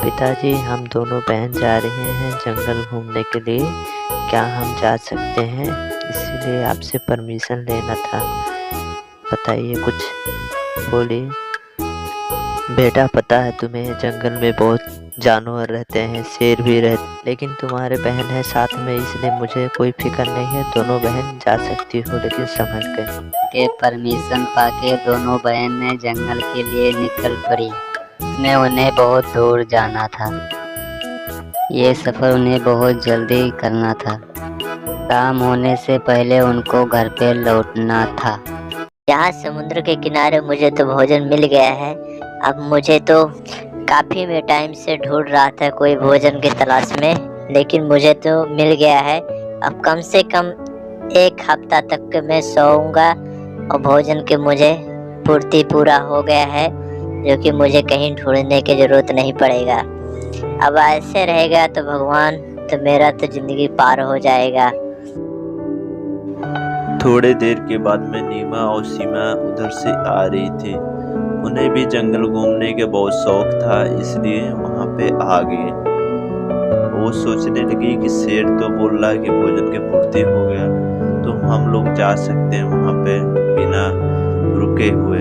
पिताजी, हम दोनों बहन जा रहे हैं जंगल घूमने के लिए, क्या हम जा सकते हैं? इसीलिए आपसे परमिशन लेना था। बताइए, कुछ बोलिए। बेटा, पता है तुम्हें जंगल में बहुत जानवर रहते हैं, शेर भी रहते, लेकिन तुम्हारे बहन है साथ में, इसलिए मुझे कोई फिक्र नहीं है। दोनों बहन जा सकती हो, लेकिन संभल के परमिशन पाके दोनों बहन ने जंगल के लिए निकल पड़ी। में उन्हें बहुत दूर जाना था। ये सफ़र उन्हें बहुत जल्दी करना था। शाम होने से पहले उनको घर पे लौटना था। यहाँ समुद्र के किनारे मुझे तो भोजन मिल गया है। अब मुझे तो काफ़ी मैं टाइम से ढूंढ रहा था कोई भोजन की तलाश में, लेकिन मुझे तो मिल गया है। अब कम से कम 1 हफ्ता तक के मैं सोऊंगा और भोजन की मुझे पूर्ति पूरा हो गया है, जो कि मुझे कहीं ढूंढने की ज़रूरत नहीं पड़ेगा। अब ऐसे रहेगा तो भगवान, तो मेरा तो ज़िंदगी पार हो जाएगा। थोड़े देर के बाद में नीमा और सीमा उधर से आ रही थी। उन्हें भी जंगल घूमने के बहुत शौक था, इसलिए वहाँ पे आ गए। वो सोचने लगी कि शेर तो बोल रहा है कि भोजन की पूर्ति हो गया, तो हम लोग जा सकते हैं वहाँ पे बिना रुके हुए।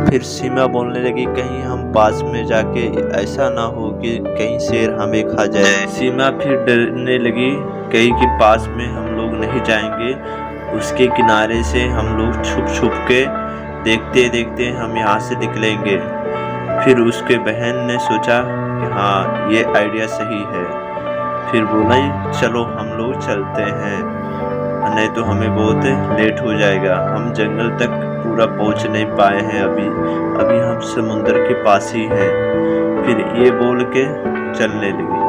फिर सीमा बोलने लगी, कहीं हम पास में जाके ऐसा ना हो कि कहीं शेर हमें खा जाए। सीमा फिर डरने लगी, कहीं कि पास में हम लोग नहीं जाएंगे, उसके किनारे से हम लोग छुप छुप के देखते देखते हम यहाँ से निकलेंगे। फिर उसके बहन ने सोचा कि हाँ, ये आइडिया सही है। फिर बोला, चलो हम लोग चलते हैं, नहीं तो हमें बहुत लेट हो जाएगा। हम जंगल तक पूरा पहुँच नहीं पाए हैं अभी हम समुद्र के पास ही हैं। फिर ये बोल के चलने लगी।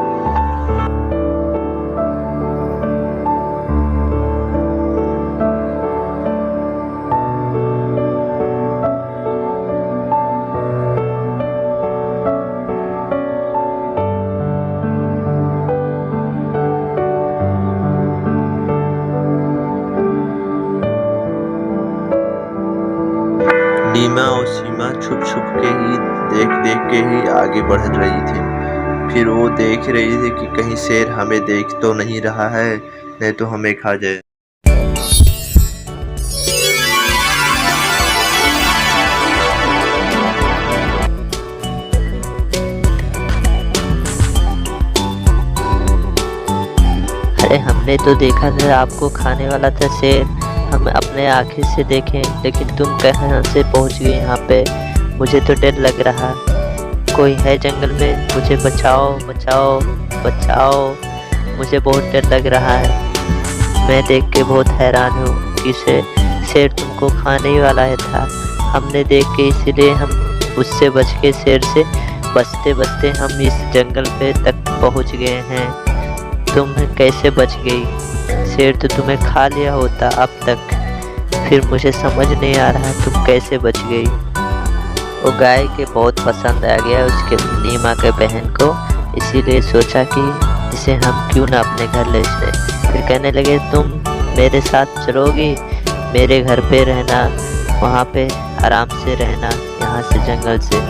नीमा और सीमा छुप छुप के ही देख के ही आगे बढ़ रही थी। फिर वो देख रही थी कि कहीं शेर हमें देख तो नहीं रहा है, नहीं तो हमें खा जाए। अरे, हमने तो देखा था आपको खाने वाला था शेर, हम अपने आँखों से देखें, लेकिन तुम कहाँ से पहुँच गए यहाँ पे? मुझे तो डर लग रहा। कोई है जंगल में? मुझे बचाओ बचाओ बचाओ, मुझे बहुत डर लग रहा है। मैं देख के बहुत हैरान हूँ कि शेर तुमको खाने ही वाला है था। हमने देख के इसीलिए हम उससे बच के, शेर से बचते बचते हम इस जंगल पे तक पहुँच गए हैं। तुम कैसे बच गई? शेर तो तुम्हें खा लिया होता अब तक। फिर मुझे समझ नहीं आ रहा तुम कैसे बच गई। वो गाय के बहुत पसंद आ गया उसके नीमा के बहन को, इसीलिए सोचा कि इसे हम क्यों ना अपने घर ले चले। फिर कहने लगे, तुम मेरे साथ चलोगी, मेरे घर पे रहना, वहाँ पे आराम से रहना, यहाँ से जंगल से।